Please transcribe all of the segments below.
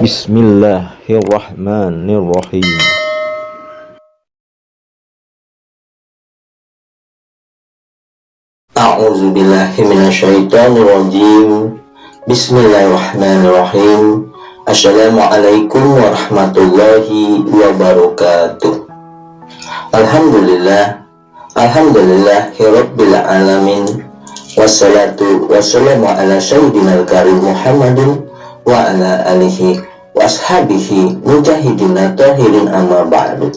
Bismillahirrahmanirrahim. A'udzubillahi minasyaitonirrajim. Bismillahirrahmanirrahim. Assalamualaikum warahmatullahi wabarakatuh. Alhamdulillahirabbil alamin. Wassalatu wassalamu ala sayyidinal karim Muhammadin wa ala alihi wa ashabihi mujahidina tahirin amma ba'du.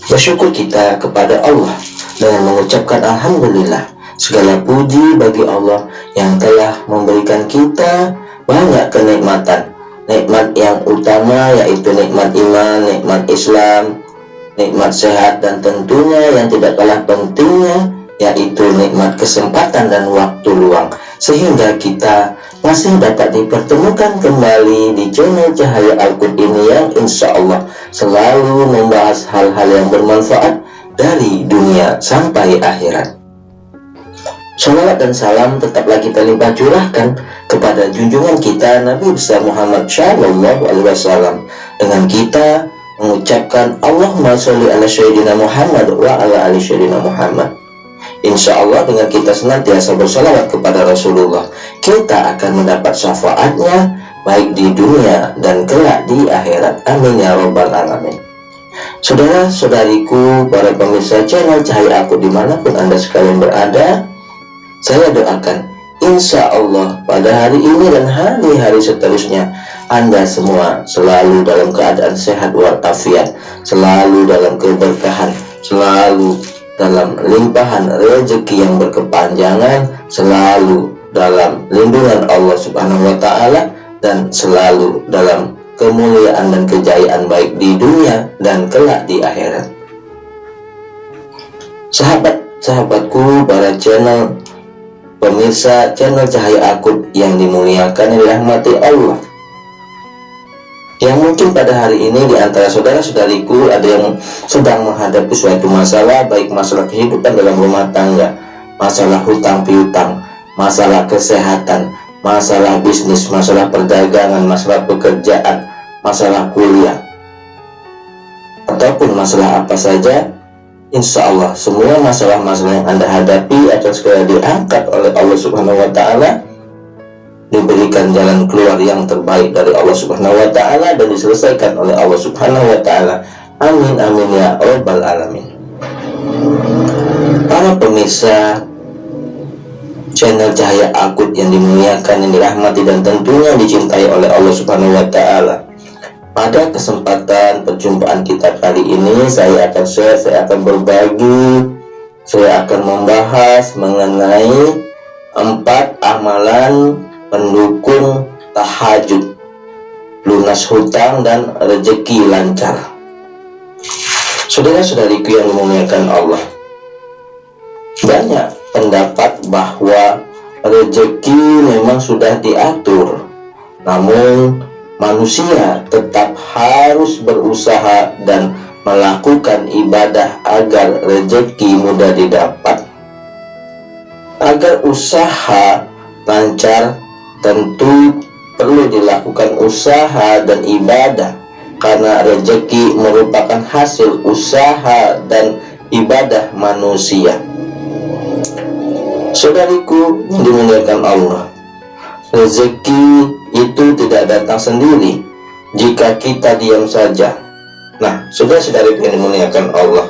Bersyukur kita kepada Allah dengan mengucapkan alhamdulillah. Segala puji bagi Allah yang telah memberikan kita banyak kenikmatan. Nikmat yang utama yaitu nikmat iman, nikmat Islam, nikmat sehat, dan tentunya yang tidak kalah pentingnya yaitu nikmat kesempatan dan waktu luang, sehingga kita masih dapat dipertemukan kembali di channel Cahaya Al-Qud ini yang insya Allah selalu membahas hal-hal yang bermanfaat dari dunia sampai akhirat. Salawat dan salam tetaplah kita limpah curahkan kepada junjungan kita Nabi besar Muhammad Shallallahu Alaihi Wasallam, dengan kita mengucapkan Allahumma sholli ala sayyidina Muhammad wa ala ali sayyidina Muhammad. Insya Allah dengan kita senantiasa bersalawat kepada Rasulullah, kita akan mendapat syafaatnya baik di dunia dan kelak di akhirat. Amin ya rabbal alamin. Saudara-saudariku, para pemirsa channel Cahaya Al-Qud dimanapun Anda sekalian berada, saya doakan insya Allah pada hari ini dan hari-hari seterusnya Anda semua selalu dalam keadaan sehat walafiat, selalu dalam keberkahan, selalu dalam limpahan rezeki yang berkepanjangan, selalu dalam lindungan Allah Subhanahu wa Ta'ala, dan selalu dalam kemuliaan dan kejayaan baik di dunia dan kelak di akhirat. Sahabat-sahabatku, para pemirsa channel Cahaya Al-Qud yang dimuliakan dan dirahmati Allah, yang mungkin pada hari ini di antara saudara-saudariku ada yang sedang menghadapi suatu masalah, baik masalah kehidupan dalam rumah tangga, masalah hutang piutang, masalah kesehatan, masalah bisnis, masalah perdagangan, masalah pekerjaan, masalah kuliah, ataupun masalah apa saja. Insya Allah semua masalah-masalah yang Anda hadapi akan segera diangkat oleh Allah Subhanahu wa Ta'ala, diberikan jalan keluar yang terbaik dari Allah Subhanahu wa Ta'ala, dan diselesaikan oleh Allah Subhanahu wa Ta'ala. Amin amin ya rabbal alamin. Para pemirsa channel Cahaya Al-Qud yang dimuliakan, yang dirahmati, dan tentunya dicintai oleh Allah Subhanahu wa Ta'ala, pada kesempatan perjumpaan kita kali ini saya akan share, saya akan berbagi, saya akan membahas mengenai 4 amalan pendukung tahajud, lunas hutang, dan rezeki lancar. Saudara-saudariku yang dimuliakan Allah, banyak pendapat bahwa rezeki memang sudah diatur, namun manusia tetap harus berusaha dan melakukan ibadah agar rezeki mudah didapat. Agar usaha lancar, tentu perlu dilakukan usaha dan ibadah, karena rezeki merupakan hasil usaha dan ibadah manusia. Saudariku yang dimuliakan Allah, rezeki itu tidak datang sendiri jika kita diam saja. Nah, saudara-saudariku yang dimuliakan Allah,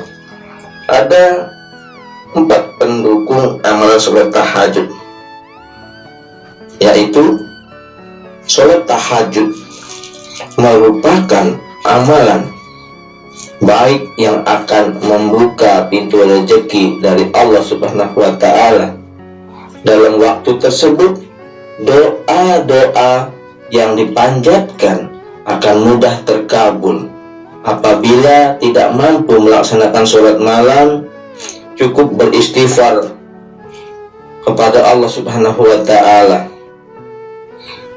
ada 4 pendukung amalan sholat tahajud, yaitu sholat tahajud merupakan amalan baik yang akan membuka pintu rezeki dari Allah Subhanahu wa Ta'ala. Dalam waktu tersebut, doa-doa yang dipanjatkan akan mudah terkabul. Apabila tidak mampu melaksanakan sholat malam, cukup beristighfar kepada Allah Subhanahu wa Ta'ala.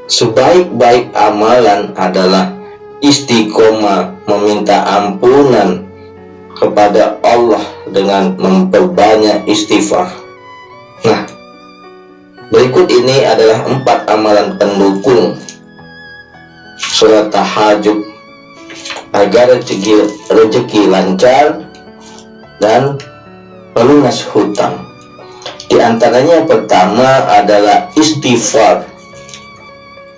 Sebaik-baik amalan adalah istiqomah meminta ampunan kepada Allah dengan memperbanyak istighfar. Nah, berikut ini adalah 4 amalan pendukung surat tahajud agar rezeki lancar dan pelunas hutang. Di antaranya pertama adalah istighfar.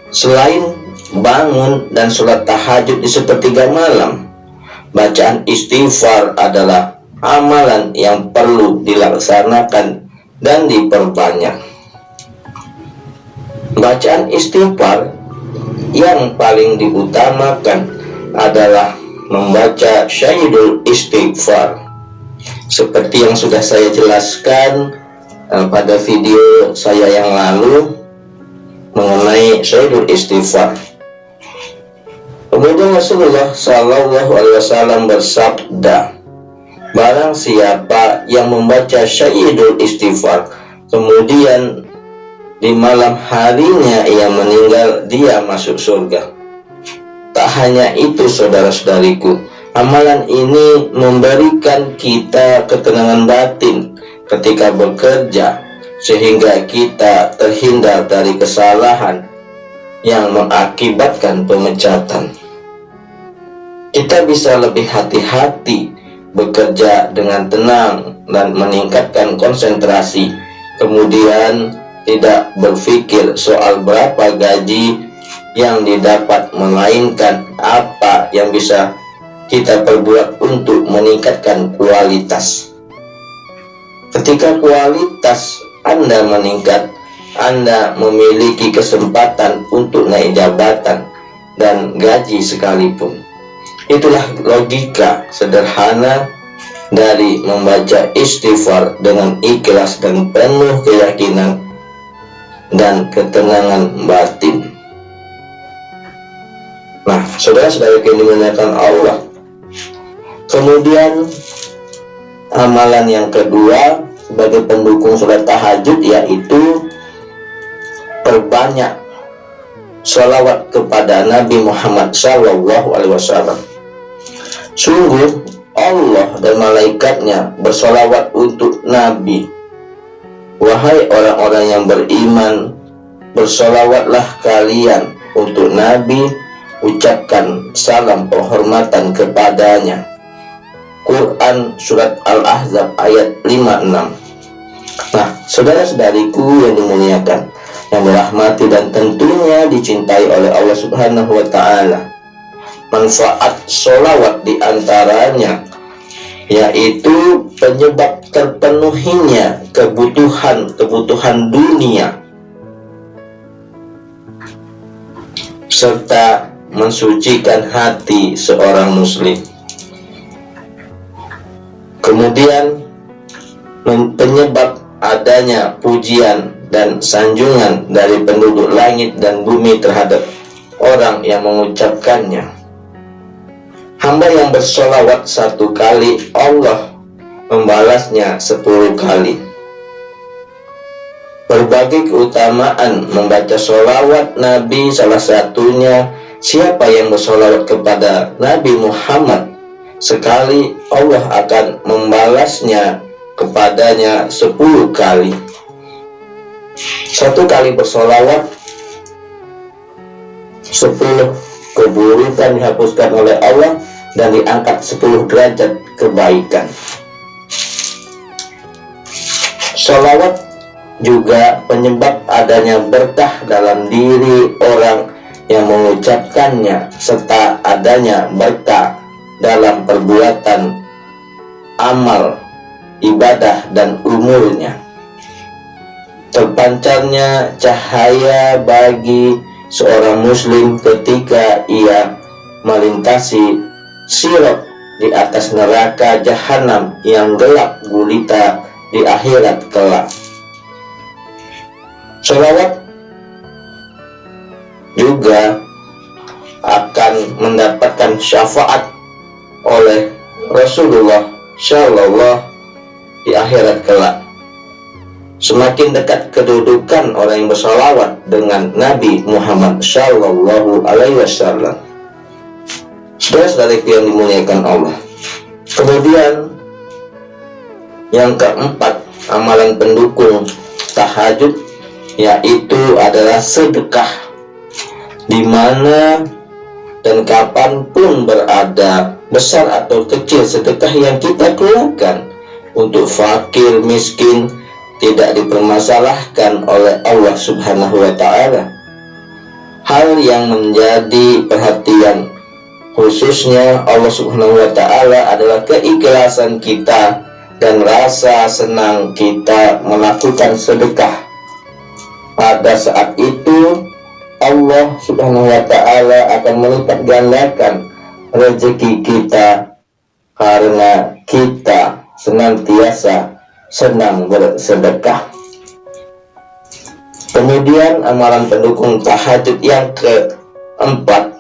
Selain bangun dan sholat tahajud di sepertiga malam, bacaan istighfar adalah amalan yang perlu dilaksanakan dan diperbanyak. Bacaan istighfar yang paling diutamakan adalah membaca syahidul istighfar, seperti yang sudah saya jelaskan pada video saya yang lalu mengenai syahidul istighfar. Kemudian Rasulullah Shallallahu Alaihi Wasallam bersabda, barang siapa yang membaca syahidul istighfar kemudian di malam harinya ia meninggal, dia masuk surga. Tak hanya itu saudara-saudariku, amalan ini memberikan kita ketenangan batin ketika bekerja, sehingga kita terhindar dari kesalahan yang mengakibatkan pemecatan. Kita bisa lebih hati-hati bekerja dengan tenang dan meningkatkan konsentrasi, kemudian tidak berpikir soal berapa gaji yang didapat, melainkan apa yang bisa kita perbuat untuk meningkatkan kualitas. Ketika kualitas Anda meningkat, Anda memiliki kesempatan untuk naik jabatan dan gaji sekalipun. Itulah logika sederhana dari membaca istighfar dengan ikhlas dan penuh keyakinan dan ketenangan batin. Nah, saudara-saudara yang dimuliakan Allah, kemudian amalan yang kedua sebagai pendukung sholat tahajud yaitu perbanyak sholawat kepada Nabi Muhammad Sallallahu Alaihi Wasallam. Sungguh Allah dan malaikatnya bersolawat untuk Nabi. Wahai orang-orang yang beriman, bersolawatlah kalian untuk Nabi, ucapkan salam penghormatan kepadanya. Quran Surat Al-Ahzab ayat 56. Nah, saudara-saudariku yang dimuliakan, yang dirahmati dan tentunya dicintai oleh Allah Subhanahu wa Ta'ala, manfaat sholawat diantaranya yaitu penyebab terpenuhinya kebutuhan dunia serta mensucikan hati seorang muslim. Kemudian penyebab adanya pujian dan sanjungan dari penduduk langit dan bumi terhadap orang yang mengucapkannya. Hamba yang bersolawat 1 kali, Allah membalasnya 10 kali. Berbagai keutamaan membaca solawat Nabi, salah satunya siapa yang bersolawat kepada Nabi Muhammad sekali, Allah akan membalasnya kepadanya 10 kali. 1 kali bersolawat, 10 keburukan dihapuskan oleh Allah dan diangkat 10 derajat kebaikan. Sholawat juga penyebab adanya berkah dalam diri orang yang mengucapkannya, serta adanya berkah dalam perbuatan, amal, ibadah, dan umurnya. Terpancarnya cahaya bagi seorang muslim ketika ia melintasi sirat di atas neraka jahanam yang gelap gulita di akhirat kelak. Sholawat juga akan mendapatkan syafaat oleh Rasulullah Shallallahu di akhirat kelak. Semakin dekat kedudukan orang yang bersalawat dengan Nabi Muhammad Shallallahu Alaihi Wasallam. Saudara-saudariku yang dimuliakan Allah. Kemudian yang keempat, amalan pendukung tahajud yaitu adalah sedekah, di mana dan kapanpun berada, besar atau kecil sedekah yang kita keluarkan untuk fakir miskin tidak dipermasalahkan oleh Allah Subhanahu wa Ta'ala. Hal yang menjadi perhatian khususnya Allah Subhanahu wa Ta'ala adalah keikhlasan kita dan rasa senang kita melakukan sedekah. Pada saat itu Allah Subhanahu wa Ta'ala akan melipat gandakan rezeki kita karena kita senantiasa senang bersedekah. Kemudian amalan pendukung tahajud yang keempat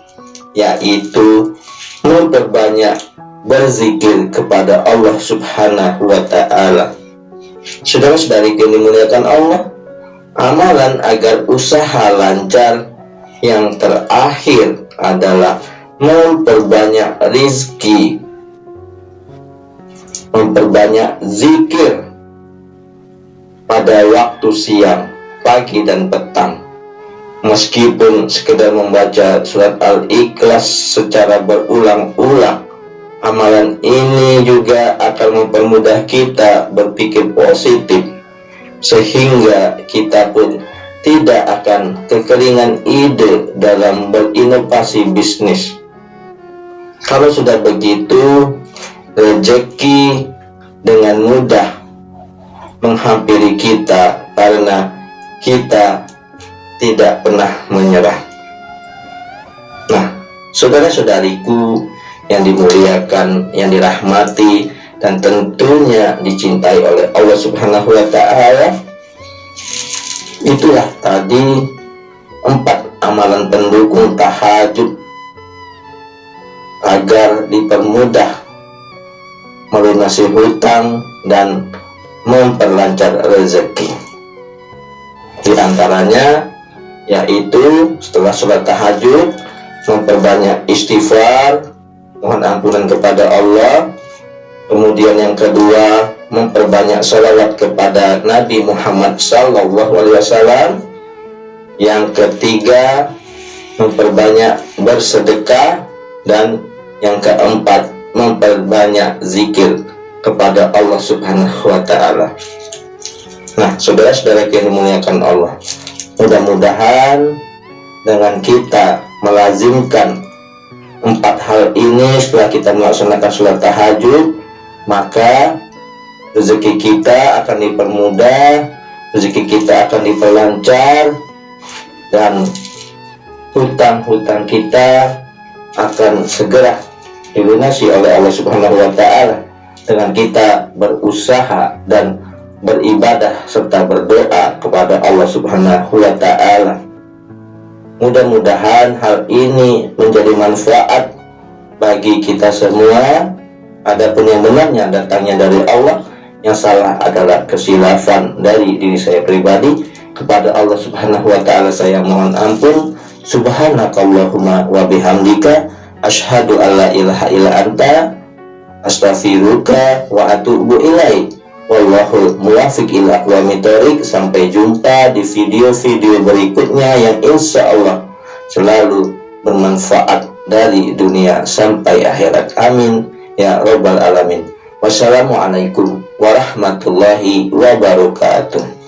yaitu memperbanyak berzikir kepada Allah Subhanahu wa Ta'ala. Saudara-saudari yang dimuliakan Allah, amalan agar usaha lancar yang terakhir adalah memperbanyak rizki, memperbanyak zikir pada waktu siang, pagi dan petang. Meskipun sekedar membaca surat Al-Ikhlas secara berulang-ulang, amalan ini juga akan mempermudah kita berpikir positif, sehingga kita pun tidak akan kekeringan ide dalam berinovasi bisnis. Kalau sudah begitu, rezeki dengan mudah menghampiri kita karena kita tidak pernah menyerah. Nah, saudara-saudariku yang dimuliakan, yang dirahmati dan tentunya dicintai oleh Allah Subhanahu wa Ta'ala, itulah tadi 4 amalan pendukung tahajud agar dipermudah melunasi hutang dan memperlancar rezeki. Di antaranya yaitu setelah sholat tahajud memperbanyak istighfar, mohon ampunan kepada Allah. Kemudian yang kedua, memperbanyak salawat kepada Nabi Muhammad SAW. Yang ketiga, memperbanyak bersedekah. Dan yang keempat, memperbanyak zikir kepada Allah Subhanahu wa Ta'ala. Nah, saudara-saudara yang dimuliakan Allah, mudah-mudahan dengan kita melazimkan 4 hal ini setelah kita melaksanakan sholat tahajud, maka rezeki kita akan dipermudah, rezeki kita akan diperlancar, dan hutang-hutang kita akan segera dilunasi oleh Allah Subhanahu wa Ta'ala dengan kita berusaha dan beribadah serta berdoa kepada Allah Subhanahu wa Ta'ala. Mudah-mudahan hal ini menjadi manfaat bagi kita semua. Adapun yang benarnya datangnya dari Allah, yang salah adalah kesilafan dari diri saya pribadi. Kepada Allah Subhanahu wa Ta'ala saya mohon ampun. Subhanakallahumma wa bihamdika asyhadu alla ilaha illa anta astaghfiruka wa atubu ilaik. Wallahul muwaffiq ila aqwamit thoriq. Sampai jumpa di video-video berikutnya yang insya Allah selalu bermanfaat dari dunia sampai akhirat. Amin ya rabbal alamin. Wassalamualaikum warahmatullahi wabarakatuh.